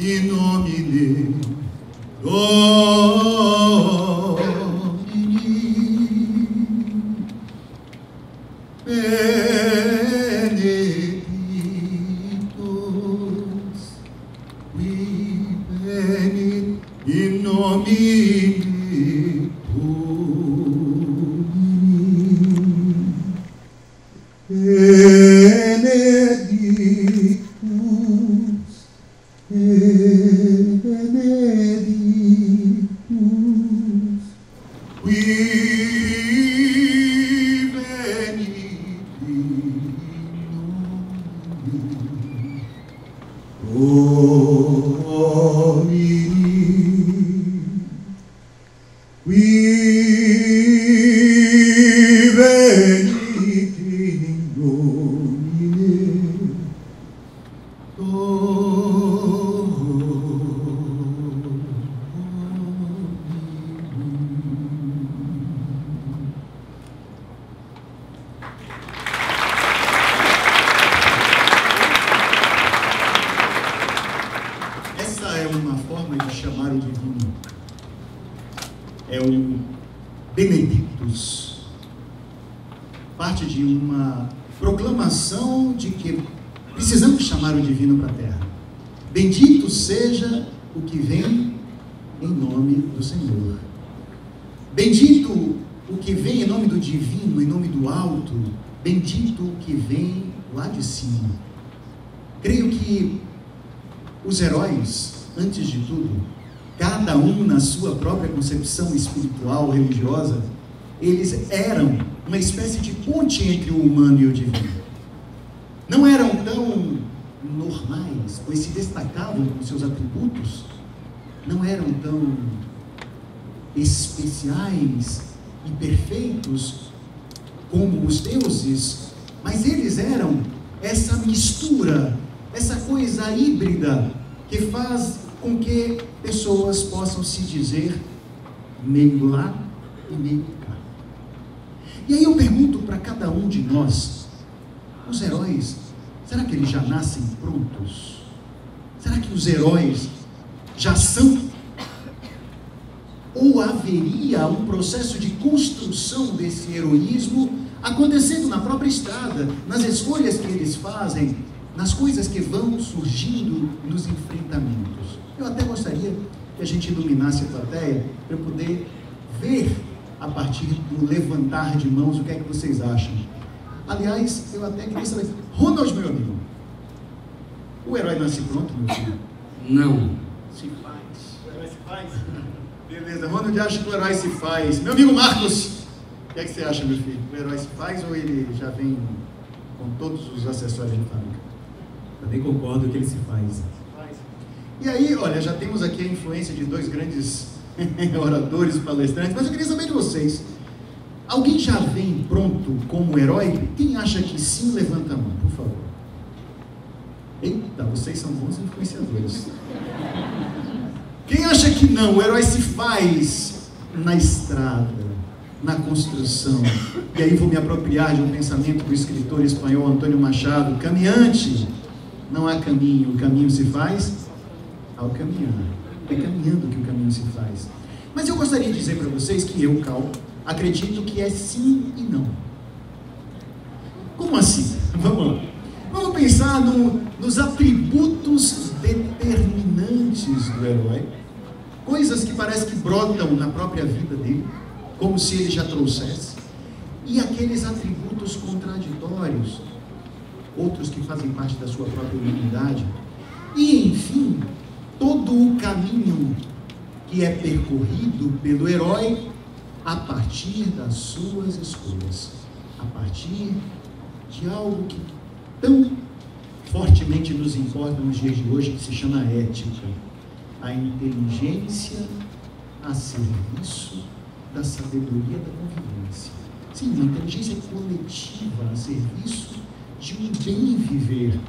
in nomine Domini benedictus qui venit in nomine é o Benedictus, parte de uma proclamação de que precisamos chamar o divino para a terra. Bendito seja o que vem em nome do Senhor. Bendito o que vem em nome do divino, em nome do alto. Bendito o que vem lá de cima. Creio que os heróis, antes de tudo, cada um na sua própria concepção espiritual, religiosa, eles eram uma espécie de ponte entre o humano e o divino. Não eram tão normais, pois se destacavam com seus atributos, não eram tão especiais e perfeitos como os deuses, mas eles eram essa mistura, essa coisa híbrida que faz com que pessoas possam se dizer meio lá e meio cá. E aí eu pergunto para cada um de nós, os heróis, será que eles já nascem prontos? Será que os heróis já são? Ou haveria um processo de construção desse heroísmo acontecendo na própria estrada, nas escolhas que eles fazem, nas coisas que vão surgindo nos enfrentamentos? Eu até gostaria que a gente iluminasse a plateia para eu poder ver a partir do levantar de mãos o que é que vocês acham. Aliás, eu até queria saber, Ronald, meu amigo, o herói nasce pronto, meu filho? Não. Se faz. O herói se faz? Beleza, Ronald acha que o herói se faz. Meu amigo Marcos, o que é que você acha, meu filho? O herói se faz ou ele já vem com todos os acessórios de fábrica? Também concordo que ele se faz. E aí, olha, já temos aqui a influência de dois grandes oradores, palestrantes, mas eu queria saber de vocês. Alguém já vem pronto como herói? Quem acha que sim, levanta a mão, por favor. Eita, vocês são bons influenciadores. Quem acha que não? O herói se faz na estrada, na construção. E aí vou me apropriar de um pensamento do escritor espanhol Antônio Machado: caminhante, não há caminho, o caminho se faz ao caminhar. É caminhando que o caminho se faz. Mas eu gostaria de dizer para vocês que eu, Cal, acredito que é sim e não. Como assim? Vamos lá. Vamos pensar nos atributos determinantes do herói, coisas que parece que brotam na própria vida dele, como se ele já trouxesse, e aqueles atributos contraditórios, outros que fazem parte da sua própria humanidade, e enfim, todo o caminho que é percorrido pelo herói a partir das suas escolhas, a partir de algo que tão fortemente nos importa nos dias de hoje, que se chama ética, a inteligência a serviço da sabedoria da convivência. Sim, uma inteligência coletiva a serviço de um bem viver.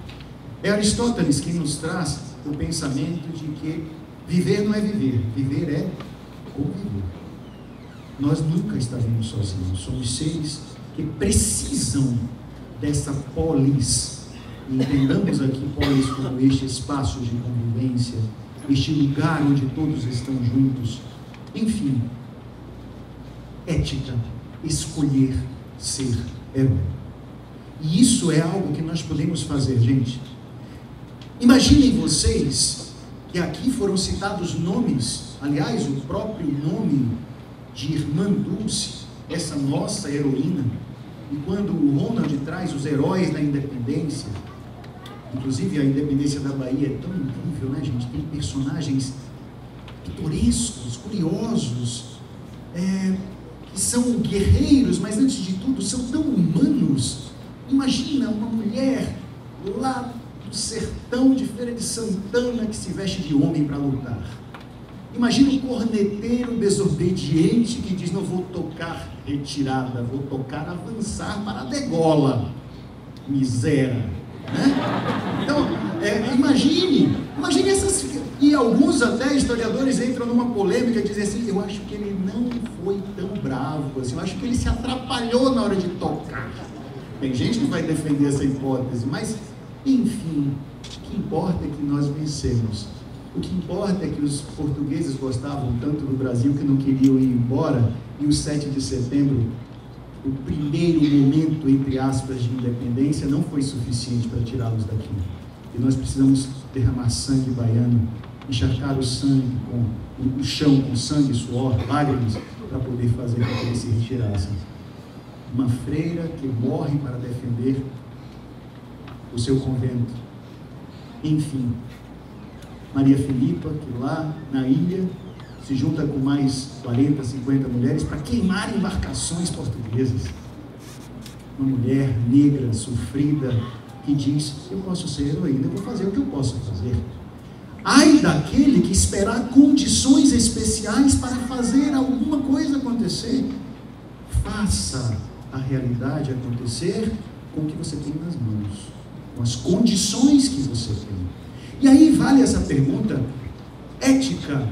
É Aristóteles quem nos traz o pensamento de que viver não é viver, viver é conviver. nós nunca estaremos sozinhos. Somos seres que precisam dessa polis. E entendamos aqui polis como este espaço de convivência, este lugar onde todos estão juntos. Enfim, ética, escolher ser herói. E isso é algo que nós podemos fazer, gente. Imaginem vocês que aqui foram citados nomes, aliás, o próprio nome de Irmã Dulce, essa nossa heroína. E quando o Ronald traz os heróis da independência, inclusive a independência da Bahia é tão incrível, né, gente? Tem personagens pitorescos, curiosos, que são guerreiros, mas antes de tudo são tão humanos. Imagina uma mulher lá do sertão de Feira de Santana que se veste de homem para lutar. Imagina um corneteiro desobediente que diz: não vou tocar retirada, vou tocar avançar para a degola. Miséria, né? Então, imagine essas... E alguns até historiadores entram numa polêmica e dizem assim: eu acho que ele não foi tão bravo assim, eu acho que ele se atrapalhou na hora de tocar. Tem gente que vai defender essa hipótese, mas enfim, o que importa é que nós vencemos. O que importa é que os portugueses gostavam tanto do Brasil que não queriam ir embora, e o 7 de setembro, o primeiro momento, entre aspas, de independência, não foi suficiente para tirá-los daqui. E nós precisamos derramar sangue baiano, encharcar o sangue o chão com sangue, suor, lágrimas, para poder fazer com que eles se retirassem. Uma freira que morre para defender o seu convento. Enfim, Maria Filipa, que lá na ilha se junta com mais 40, 50 mulheres para queimar embarcações portuguesas. Uma mulher negra, sofrida, que diz: eu posso ser heroína, eu vou fazer o que eu posso fazer. Ai daquele que esperar condições especiais para fazer alguma coisa acontecer. Faça a realidade acontecer com o que você tem nas mãos, com as condições que você tem. E aí vale essa pergunta: ética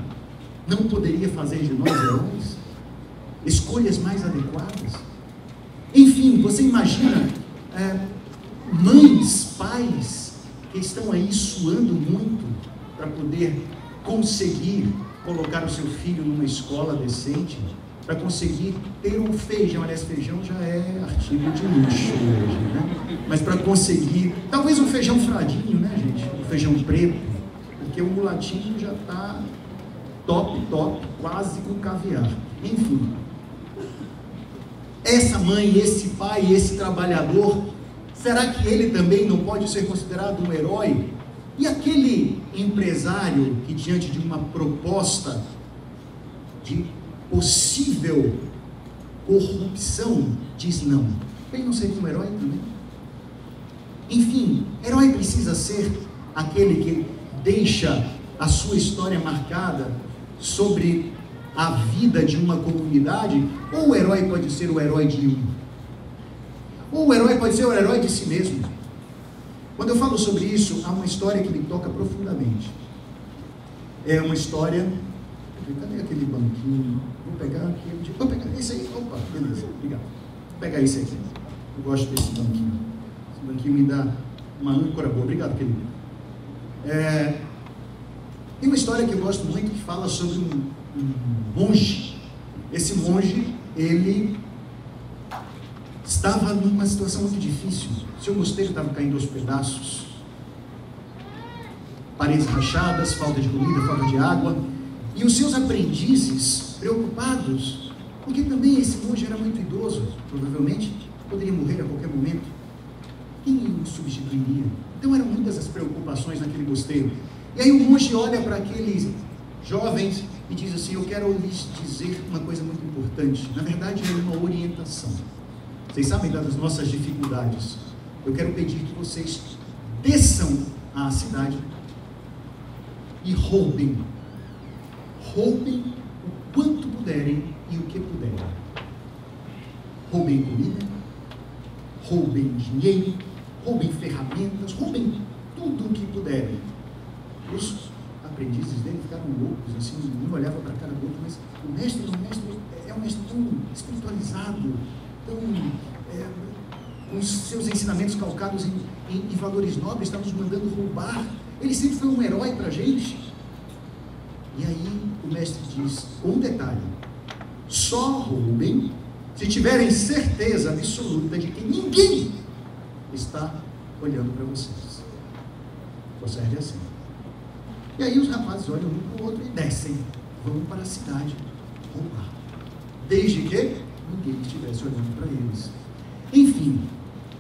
não poderia fazer de nós heróis? Escolhas mais adequadas? Enfim, você imagina mães, pais que estão aí suando muito para poder conseguir colocar o seu filho numa escola decente, para conseguir ter um feijão. Aliás, feijão já é artigo de luxo hoje, né? Mas para conseguir, talvez um feijão fradinho, né, gente? Um feijão preto, porque o mulatinho já está top, quase com caviar. Enfim, essa mãe, esse pai, esse trabalhador, será que ele também não pode ser considerado um herói? E aquele empresário que, diante de uma proposta de possível corrupção, diz não, ele não seria um herói também? Enfim, herói precisa ser aquele que deixa a sua história marcada sobre a vida de uma comunidade, ou o herói pode ser o herói de um, ou o herói pode ser o herói de si mesmo. Quando eu falo sobre isso, há uma história que me toca profundamente. É uma história... Cadê aquele banquinho? Vou pegar esse aí. Opa, beleza, obrigado. Vou pegar esse aqui. Eu gosto desse banquinho. Esse banquinho me dá uma âncora boa. Obrigado, querido. Tem uma história que eu gosto muito que fala sobre um monge. Esse monge, ele estava numa situação muito difícil. Seu mosteiro estava caindo aos pedaços. Paredes rachadas, falta de comida, falta de água. E os seus aprendizes, preocupados, porque também esse monge era muito idoso, provavelmente poderia morrer a qualquer momento. Quem o substituiria? Então eram muitas as preocupações naquele mosteiro. E aí o monge olha para aqueles jovens e diz assim: eu quero lhes dizer uma coisa muito importante. Na verdade é uma orientação. Vocês sabem das nossas dificuldades. Eu quero pedir que vocês desçam à cidade e roubem o quanto puderem e o que puderem. Roubem comida, roubem dinheiro, roubem ferramentas, roubem tudo o que puderem. Os aprendizes dele ficaram loucos, assim, um olhava para a cara do outro, mas o mestre é um mestre tão espiritualizado, tão, com os seus ensinamentos calcados em valores nobres, está nos mandando roubar. Ele sempre foi um herói para a gente. E aí o mestre diz, com um detalhe: só roubem se tiverem certeza absoluta de que ninguém está olhando para vocês. Só serve assim. E aí os rapazes olham um para o outro e descem, vão para a cidade roubar, desde que ninguém estivesse olhando para eles. Enfim,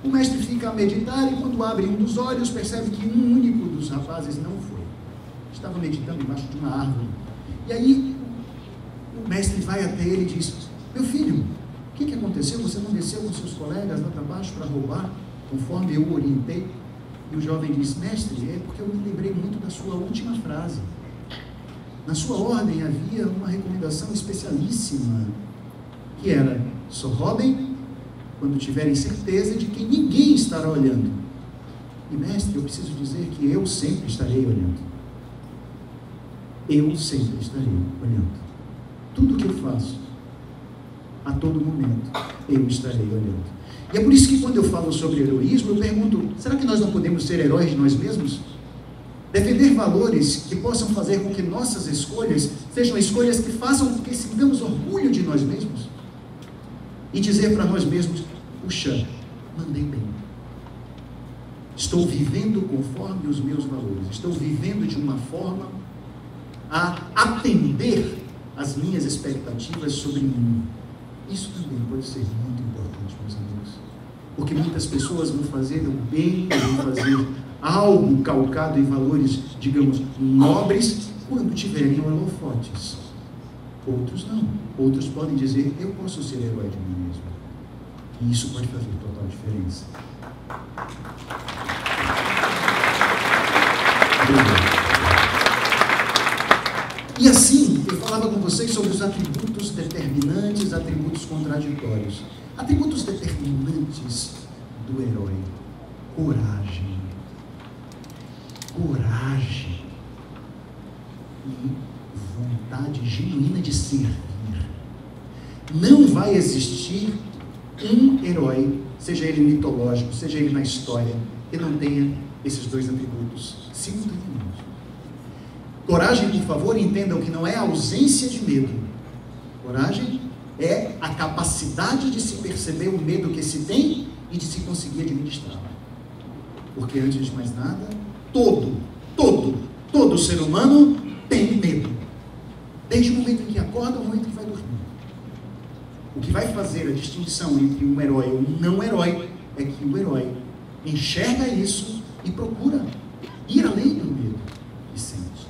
o mestre fica a meditar e quando abre um dos olhos percebe que um único dos rapazes não foi. Estava meditando embaixo de uma árvore. E aí o mestre vai até ele e diz: meu filho, o que aconteceu? Você não desceu com seus colegas lá para baixo para roubar, conforme eu o orientei? E o jovem diz: mestre, é porque eu me lembrei muito da sua última frase. Na sua ordem havia uma recomendação especialíssima, que era: só roubem quando tiverem certeza de que ninguém estará olhando. E mestre, eu preciso dizer que eu sempre estarei olhando. Eu sempre estarei olhando. Tudo que eu faço, a todo momento, eu estarei olhando. E é por isso que quando eu falo sobre heroísmo, eu pergunto: será que nós não podemos ser heróis de nós mesmos? Defender valores que possam fazer com que nossas escolhas sejam escolhas que façam com que sintamos orgulho de nós mesmos? E dizer para nós mesmos: puxa, mandei bem. Estou vivendo conforme os meus valores. Estou vivendo de uma forma a atender às minhas expectativas sobre mim. Isso também pode ser muito importante, meus amigos. Porque muitas pessoas vão fazer o bem, vão fazer algo calcado em valores, digamos, nobres, quando tiverem holofotes. Outros não. Outros podem dizer: eu posso ser herói de mim mesmo. E isso pode fazer total diferença. E assim, eu falava com vocês sobre os atributos determinantes, atributos contraditórios. Atributos determinantes do herói: coragem. Coragem e vontade genuína de servir. Não vai existir um herói, seja ele mitológico, seja ele na história, que não tenha esses dois atributos simultaneamente. Coragem, por favor, entendam que não é a ausência de medo. Coragem é a capacidade de se perceber o medo que se tem e de se conseguir administrar. Porque, antes de mais nada, todo ser humano tem medo. Desde o momento em que acorda ao momento em que vai dormir. O que vai fazer a distinção entre um herói e um não herói é que o herói enxerga isso e procura ir além do medo que sente.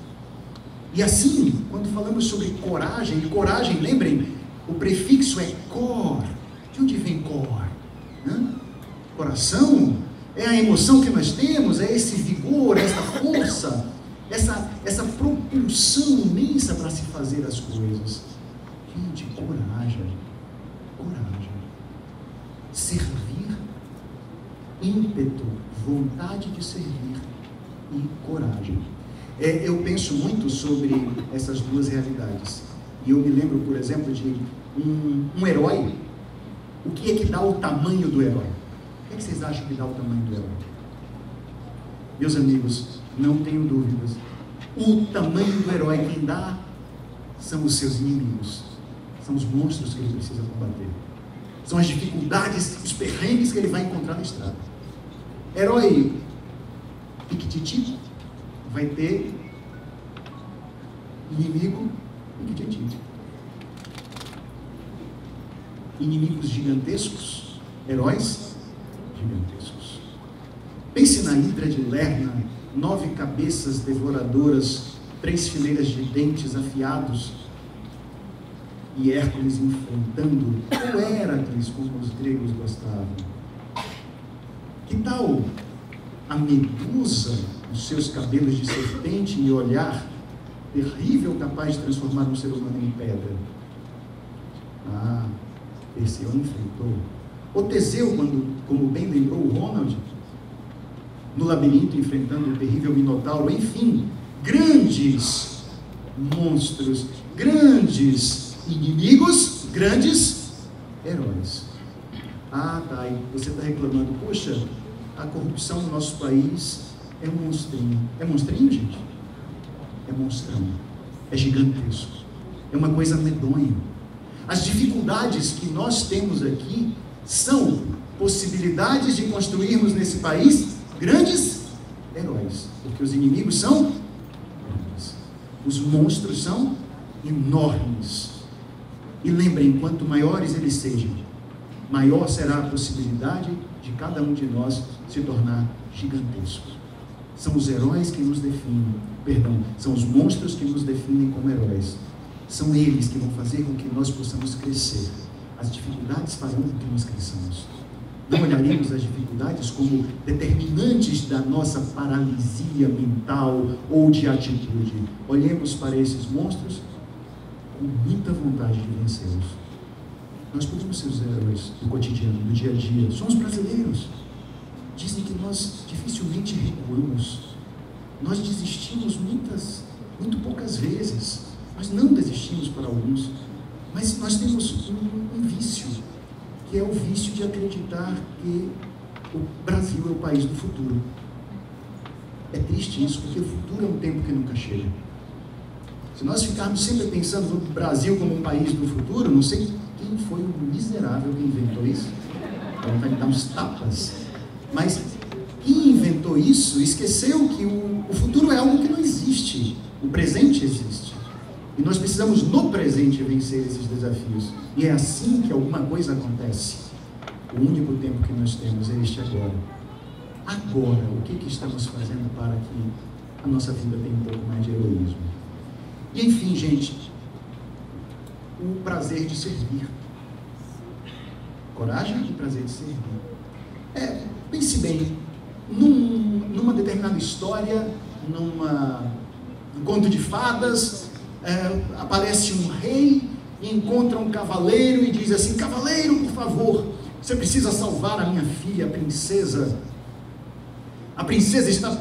E assim, quando falamos sobre coragem, lembrem, o prefixo é cor. De onde vem cor? Coração é a emoção que nós temos, é esse vigor, essa força, essa propulsão imensa para se fazer as coisas. Gente, coragem. Servir, ímpeto, vontade de servir e coragem. Eu penso muito sobre essas duas realidades. E eu me lembro, por exemplo, de um herói. O que é que dá o tamanho do herói? O que é que vocês acham que dá o tamanho do herói? Meus amigos, não tenho dúvidas. O tamanho do herói, quem dá, são os seus inimigos. São os monstros que ele precisa combater. São as dificuldades, os perrengues que ele vai encontrar na estrada. Herói piquititi vai ter inimigo piquititi. Inimigos gigantescos, heróis gigantescos. Pense na Hidra de Lerna, 9 cabeças devoradoras, 3 fileiras de dentes afiados, e Hércules enfrentando o Héracles, como os gregos gostavam. Que tal a Medusa, os seus cabelos de serpente e olhar terrível capaz de transformar um ser humano em pedra? Perseu enfrentou. O Teseu, como bem lembrou o Ronald, no labirinto enfrentando o terrível Minotauro. Enfim, grandes monstros, grandes inimigos grandes heróis. Ah, tá, e você está reclamando, poxa, a corrupção no nosso país é um monstrinho. É monstrinho, gente? É monstrão. É gigantesco. É uma coisa medonha. As dificuldades que nós temos aqui são possibilidades de construirmos nesse país grandes heróis. Porque os inimigos são grandes. Os monstros são enormes. E lembrem, quanto maiores eles sejam, maior será a possibilidade de cada um de nós se tornar gigantesco. São os heróis que nos definem, são os monstros que nos definem como heróis. São eles que vão fazer com que nós possamos crescer. As dificuldades farão com que nós cresçamos. Não olharemos as dificuldades como determinantes da nossa paralisia mental ou de atitude. Olhemos para esses monstros com muita vontade de vencê-los. Nós podemos ser os heróis do cotidiano, do dia a dia. Somos brasileiros. Dizem que nós dificilmente recuamos. Nós desistimos muito poucas vezes. Nós não desistimos para alguns. Mas nós temos um vício, que é o vício de acreditar que o Brasil é o país do futuro. É triste isso, porque o futuro é um tempo que nunca chega. Se nós ficarmos sempre pensando no Brasil como um país do futuro, não sei quem foi o miserável que inventou isso. Então vai dar uns tapas. Mas quem inventou isso esqueceu que o futuro é algo que não existe. O presente existe. E nós precisamos no presente vencer esses desafios. E é assim que alguma coisa acontece. O único tempo que nós temos é este agora. Agora, o que estamos fazendo para que a nossa vida tenha um pouco mais de heroísmo? E enfim, gente, o prazer de servir. Coragem e prazer de servir. Pense bem, numa determinada história, num conto de fadas, aparece um rei e encontra um cavaleiro e diz assim: cavaleiro, por favor, você precisa salvar a minha filha, a princesa. A princesa está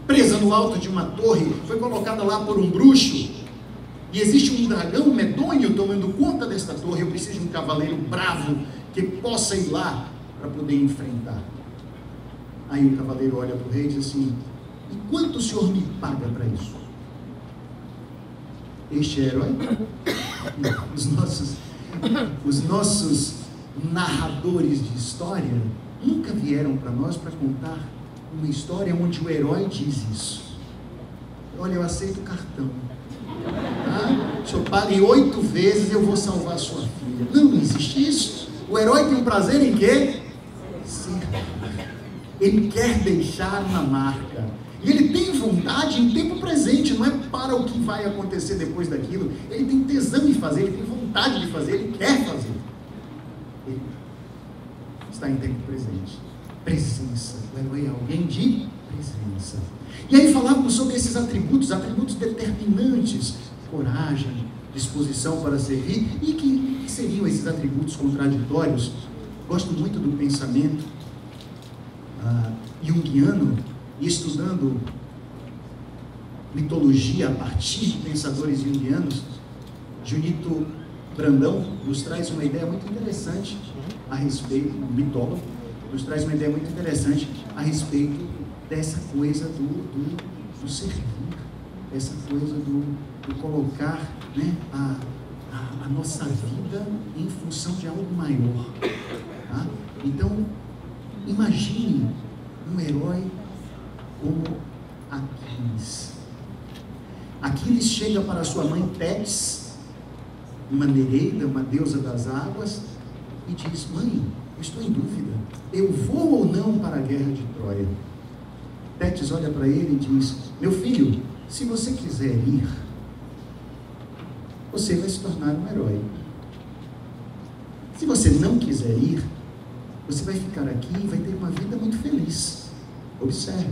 presa no alto de uma torre, foi colocada lá por um bruxo, e existe um dragão medonho tomando conta desta torre. Eu preciso de um cavaleiro bravo que possa ir lá para poder enfrentar. Aí o cavaleiro olha para o rei e diz assim: e quanto o senhor me paga para isso? Este é herói? Os nossos narradores de história nunca vieram para nós para contar uma história onde o herói diz isso. Olha, eu aceito cartão. Tá? Se eu pague 8 vezes, eu vou salvar a sua filha. Não existe isso. O herói tem um prazer em quê? Ele quer deixar uma marca. E ele tem vontade em tempo presente, não é para o que vai acontecer depois daquilo. Ele tem tesão em fazer, ele tem vontade de fazer, ele quer fazer. Ele está em tempo presente. Presença. O herói é alguém de presença. E aí falávamos sobre esses atributos determinantes: coragem, disposição para servir. E que seriam esses atributos contraditórios? Gosto muito do pensamento junguiano, e estudando mitologia a partir de pensadores junguianos. Junito Brandão nos traz uma ideia muito interessante a respeito, um mitólogo, nos traz uma ideia muito interessante a respeito dessa coisa do servir, essa coisa do colocar, né, a nossa vida em função de algo maior. Tá? Então, imagine um herói como Aquiles. Aquiles chega para sua mãe Tétis, uma nereida, uma deusa das águas, e diz: mãe, eu estou em dúvida, eu vou ou não para a guerra de Troia? Tétis olha para ele e diz: meu filho, se você quiser ir, você vai se tornar um herói. Se você não quiser ir, você vai ficar aqui e vai ter uma vida muito feliz. Observe,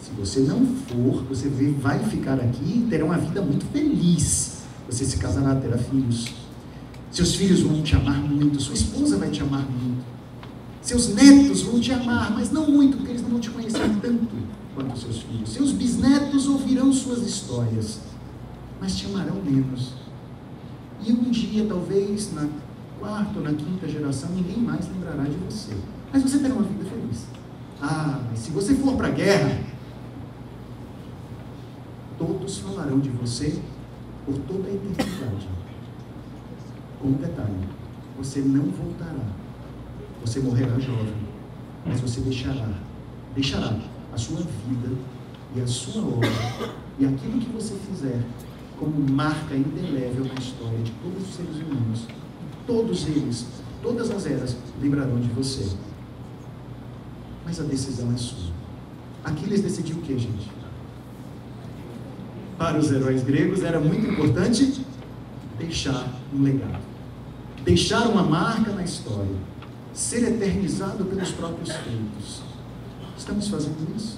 se você não for, você vai ficar aqui e terá uma vida muito feliz. Você se casará, terá filhos. Seus filhos vão te amar muito, sua esposa vai te amar muito. Seus netos vão te amar, mas não muito, porque eles não vão te conhecer tanto quanto seus filhos. Seus bisnetos ouvirão suas histórias, mas te amarão menos. E um dia, talvez, na quarta ou na quinta geração, ninguém mais lembrará de você. Mas você terá uma vida feliz. Ah, mas se você for para a guerra, todos falarão de você por toda a eternidade. Com um detalhe: você não voltará. Você morrerá jovem, mas você deixará a sua vida e a sua obra e aquilo que você fizer como marca indelével na história de todos os seres humanos. Todos eles, todas as eras, lembrarão de você. Mas a decisão é sua. Aquiles decidiu o que, gente? Para os heróis gregos era muito importante deixar um legado, deixar uma marca na história, ser eternizado pelos próprios feitos. Estamos fazendo isso?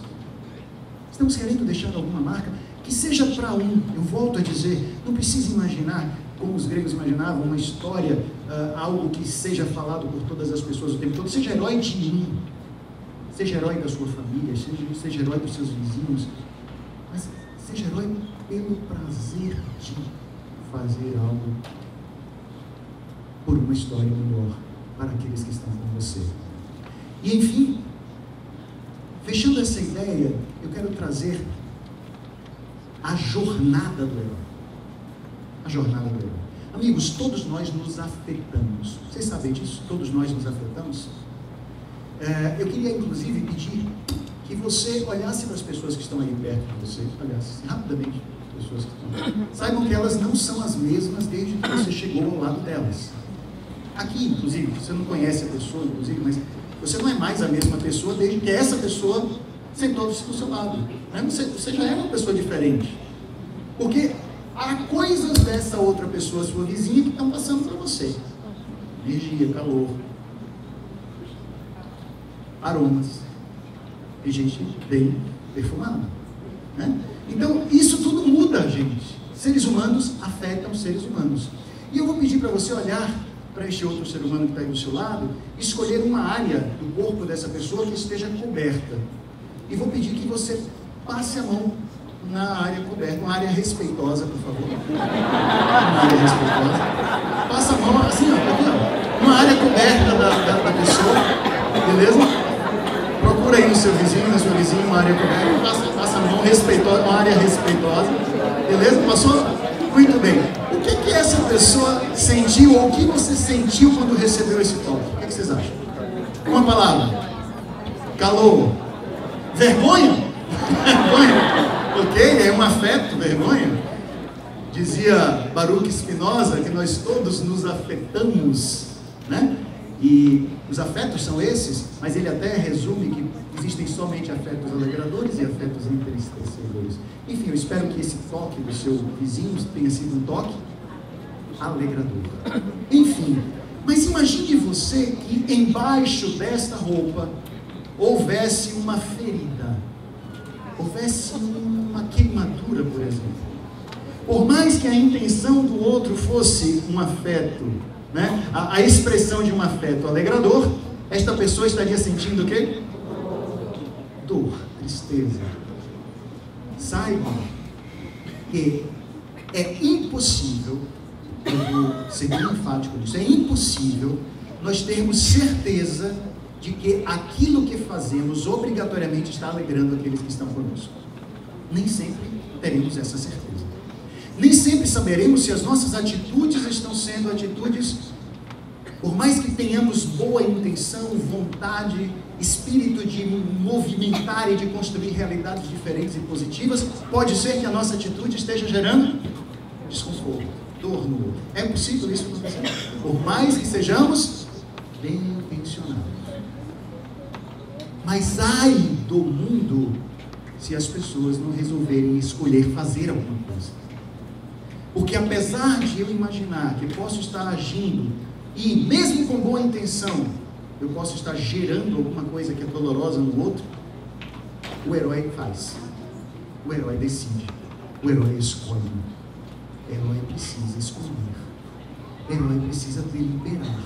Estamos querendo deixar alguma marca? Que seja para eu volto a dizer, não precisa imaginar, como os gregos imaginavam, uma história, algo que seja falado por todas as pessoas o tempo todo. Seja herói de mim, seja herói da sua família, seja herói dos seus vizinhos, mas seja herói pelo prazer de fazer algo por uma história melhor para aqueles que estão com você. E enfim, fechando essa ideia, eu quero trazer a jornada do herói. A jornada do herói. Amigos, todos nós nos afetamos. Vocês sabem disso? Todos nós nos afetamos. Eu queria, inclusive, pedir que você olhasse para as pessoas que estão aí perto de você, olhasse rapidamente para as pessoas que estão aí. Saibam que elas não são as mesmas desde que você chegou ao lado delas. Aqui, inclusive, você não conhece a pessoa, inclusive, mas você não é mais a mesma pessoa desde que essa pessoa sentou-se do seu lado. Você já é uma pessoa diferente. Porque há coisas dessa outra pessoa, sua vizinha, que estão passando para você. Energia, calor, aromas. E gente bem perfumada. Né? Então, isso tudo muda, gente. Seres humanos afetam seres humanos. E eu vou pedir para você olhar para este outro ser humano que está aí do seu lado, escolher uma área do corpo dessa pessoa que esteja coberta. E vou pedir que você passe a mão na área coberta, uma área respeitosa, por favor. Uma área respeitosa. Passa a mão assim, ó, aqui, ó. Uma área coberta da pessoa, beleza? Procura aí no seu vizinho, na sua vizinha, uma área coberta. Passa a mão respeitosa, uma área respeitosa. Beleza? Passou? Muito bem. O que essa pessoa sentiu, ou o que você sentiu quando recebeu esse toque? O que vocês acham? Uma palavra. Calor. Vergonha? Vergonha. Ok, é um afeto, vergonha. Dizia Baruch Spinoza que nós todos nos afetamos, né? E os afetos são esses, mas ele até resume que existem somente afetos alegradores e afetos entristecedores. Enfim, eu espero que esse toque do seu vizinho tenha sido um toque alegrador. Enfim, mas imagine você que embaixo desta roupa houvesse uma ferida, houvesse uma queimadura, por exemplo. Por mais que a intenção do outro fosse um afeto, né? A expressão de um afeto alegrador, esta pessoa estaria sentindo o quê? Dor, tristeza. Saibam que é impossível, eu vou ser bem enfático nisso, é impossível nós termos certeza de que aquilo que fazemos obrigatoriamente está alegrando aqueles que estão conosco. Nem sempre teremos essa certeza. Nem sempre saberemos se as nossas atitudes estão sendo atitudes, por mais que tenhamos boa intenção, vontade, espírito de movimentar e de construir realidades diferentes e positivas, pode ser que a nossa atitude esteja gerando desconforto, dor no outro. É possível isso acontecer? Por mais que sejamos bem intencionados. Mas ai do mundo se as pessoas não resolverem escolher fazer alguma coisa. Porque apesar de eu imaginar que posso estar agindo, e mesmo com boa intenção, eu posso estar gerando alguma coisa que é dolorosa no outro, o herói faz. O herói decide. O herói escolhe. O herói precisa escolher. O herói precisa deliberar.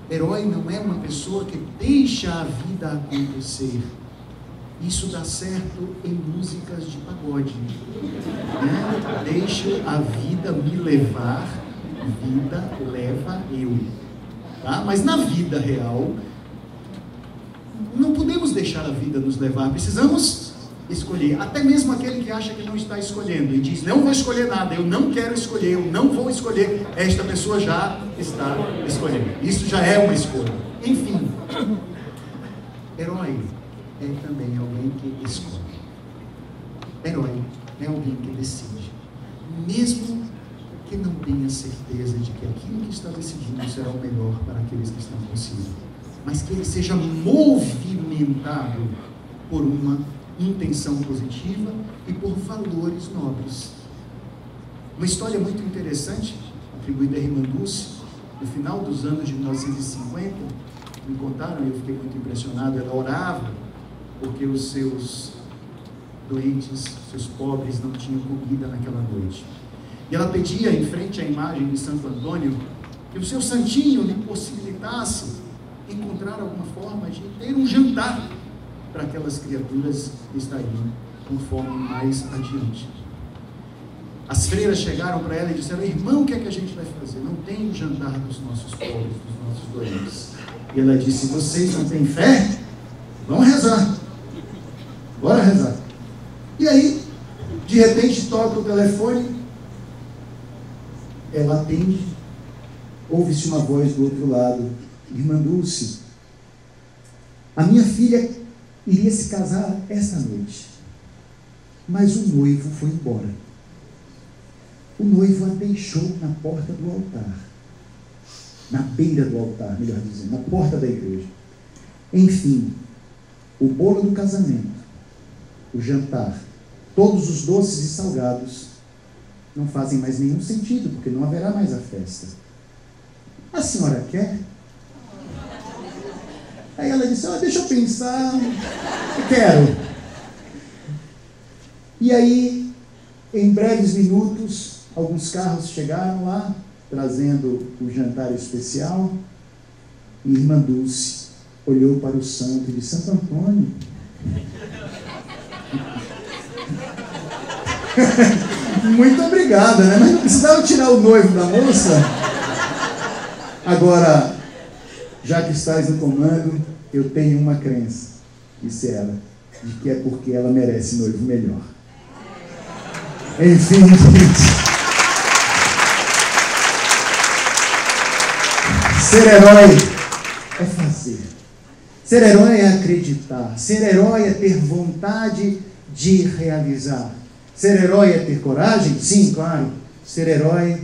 Herói não é uma pessoa que deixa a vida acontecer. Isso dá certo em músicas de pagode, né? Deixo a vida me levar, vida leva eu. Tá? Mas na vida real, não podemos deixar a vida nos levar, precisamos escolher. Até mesmo aquele que acha que não está escolhendo e diz, não vou escolher nada, eu não quero escolher, eu não vou escolher, esta pessoa já está escolhendo. Isso já é uma escolha. Enfim, herói é também alguém que escolhe. Herói é alguém que decide, mesmo que não tenha certeza de que aquilo que está decidindo será o melhor para aqueles que estão consigo, mas que ele seja movimentado por uma intenção positiva e por valores nobres. Uma história muito interessante, atribuída a Irmã Dulce, no final dos anos de 1950, me contaram, e eu fiquei muito impressionado, ela orava porque os seus doentes, seus pobres não tinham comida naquela noite. E ela pedia, em frente à imagem de Santo Antônio, que o seu santinho lhe possibilitasse encontrar alguma forma de ter um jantar para aquelas criaturas que estariam com fome mais adiante. As freiras chegaram para ela e disseram, irmão, o que é que a gente vai fazer? Não tem o jantar dos nossos pobres, dos nossos doentes. E ela disse, vocês não têm fé? Vamos rezar. Bora rezar. E aí, de repente, toca o telefone, ela atende, ouve-se uma voz do outro lado, irmã Dulce, a minha filha iria se casar esta noite, mas o noivo foi embora. O noivo a deixou na porta do altar, na beira do altar, melhor dizendo, na porta da igreja. Enfim, o bolo do casamento, o jantar, todos os doces e salgados não fazem mais nenhum sentido, porque não haverá mais a festa. A senhora quer? Aí ela disse, deixa eu pensar, eu quero. E aí, em breves minutos, alguns carros chegaram lá, trazendo o jantar especial, e irmã Dulce olhou para o santo e disse, Santo Antônio, muito obrigada, né? Mas não precisava tirar o noivo da moça? Agora, já que estás no comando, eu tenho uma crença, disse ela, de que é porque ela merece noivo melhor. Enfim, ser herói é fazer. Ser herói é acreditar. Ser herói é ter vontade de realizar. Ser herói é ter coragem? Sim, claro. Ser herói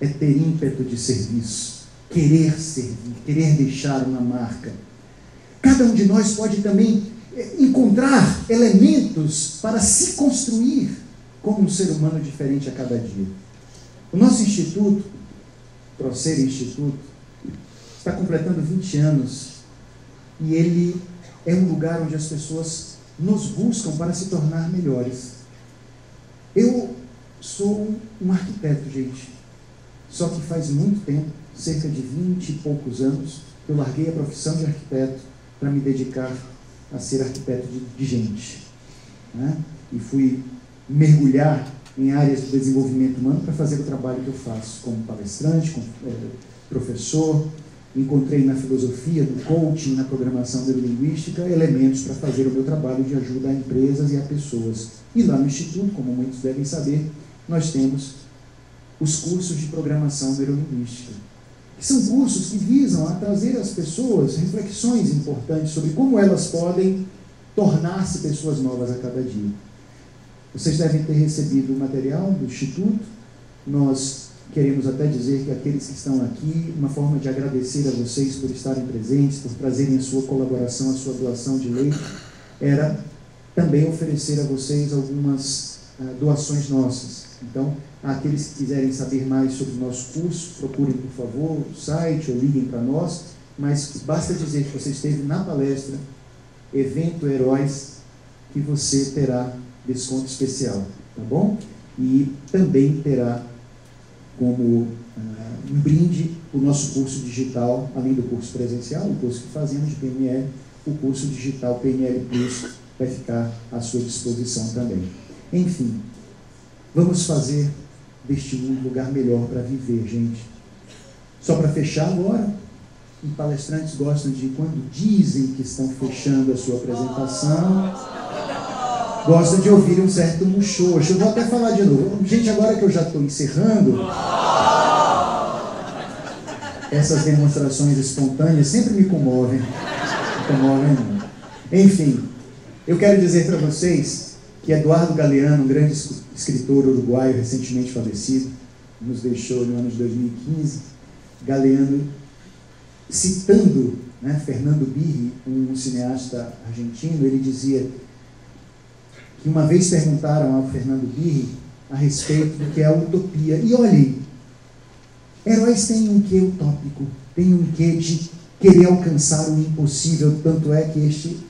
é ter ímpeto de serviço, querer servir, querer deixar uma marca. Cada um de nós pode também encontrar elementos para se construir como um ser humano diferente a cada dia. O nosso instituto, Procer Instituto, está completando 20 anos e ele é um lugar onde as pessoas nos buscam para se tornar melhores. Eu sou um arquiteto, gente, só que faz muito tempo, cerca de 20 e poucos anos, eu larguei a profissão de arquiteto para me dedicar a ser arquiteto de gente, né? E fui mergulhar em áreas de desenvolvimento humano para fazer o trabalho que eu faço como palestrante, como professor. Encontrei na filosofia, no coaching, na programação neurolinguística, elementos para fazer o meu trabalho de ajuda a empresas e a pessoas. E lá no Instituto, como muitos devem saber, nós temos os cursos de programação neurolinguística, que são cursos que visam a trazer às pessoas reflexões importantes sobre como elas podem tornar-se pessoas novas a cada dia. Vocês devem ter recebido o material do Instituto. Nós queremos até dizer que aqueles que estão aqui, uma forma de agradecer a vocês por estarem presentes, por trazerem a sua colaboração, a sua doação de leite, era também oferecer a vocês algumas doações nossas. Então, aqueles que quiserem saber mais sobre o nosso curso, procurem, por favor, o site ou liguem para nós, mas basta dizer que você esteve na palestra Evento Heróis, que você terá desconto especial, tá bom? E também terá como um brinde o nosso curso digital, além do curso presencial, o curso que fazemos de PNL, o curso digital PNL Plus vai ficar à sua disposição também. Enfim, vamos fazer deste mundo um lugar melhor para viver, gente. Só para fechar agora, os palestrantes gostam de, quando dizem que estão fechando a sua apresentação, gostam de ouvir um certo muxoxo. Eu vou até falar de novo. Gente, agora que eu já estou encerrando, essas demonstrações espontâneas sempre me comovem. Me comovem muito. Enfim, eu quero dizer para vocês que Eduardo Galeano, um grande escritor uruguaio recentemente falecido, nos deixou no ano de 2015, Galeano, citando, né, Fernando Birri, um cineasta argentino, ele dizia que uma vez perguntaram ao Fernando Birri a respeito do que é a utopia. E olhem, heróis têm um quê utópico, têm um quê de querer alcançar o impossível, tanto é que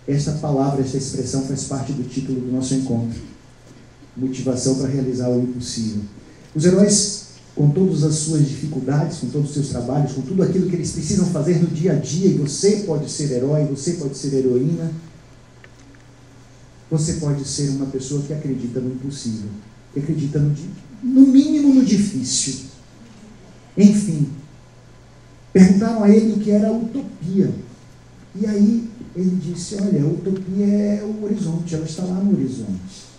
esta palavra, esta expressão faz parte do título do nosso encontro. Motivação para realizar o impossível. Os heróis, com todas as suas dificuldades, com todos os seus trabalhos, com tudo aquilo que eles precisam fazer no dia a dia, e você pode ser herói, você pode ser heroína, você pode ser uma pessoa que acredita no impossível, que acredita no mínimo no difícil. Enfim, perguntaram a ele o que era a utopia. E aí ele disse, olha, a utopia é o horizonte, ela está lá no horizonte.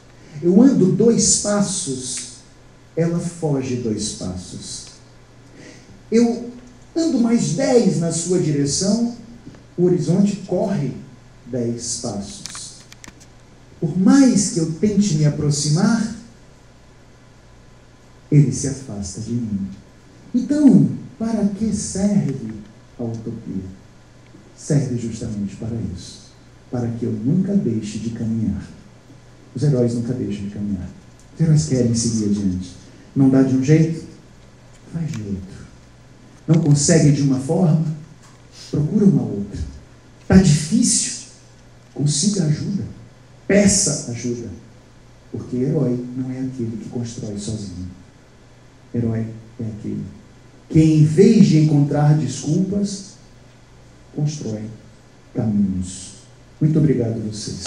Eu ando 2 passos, ela foge 2 passos. Eu ando mais 10 na sua direção, o horizonte corre 10 passos. Por mais que eu tente me aproximar, ele se afasta de mim. Então, para que serve a utopia? Serve justamente para isso, para que eu nunca deixe de caminhar. Os heróis nunca deixam de caminhar. Os heróis querem seguir adiante. Não dá de um jeito? Faz de outro. Não consegue de uma forma? Procura uma outra. Está difícil? Consiga ajuda. Peça ajuda. Porque herói não é aquele que constrói sozinho. Herói é aquele que, em vez de encontrar desculpas, constrói caminhos. Muito obrigado a vocês.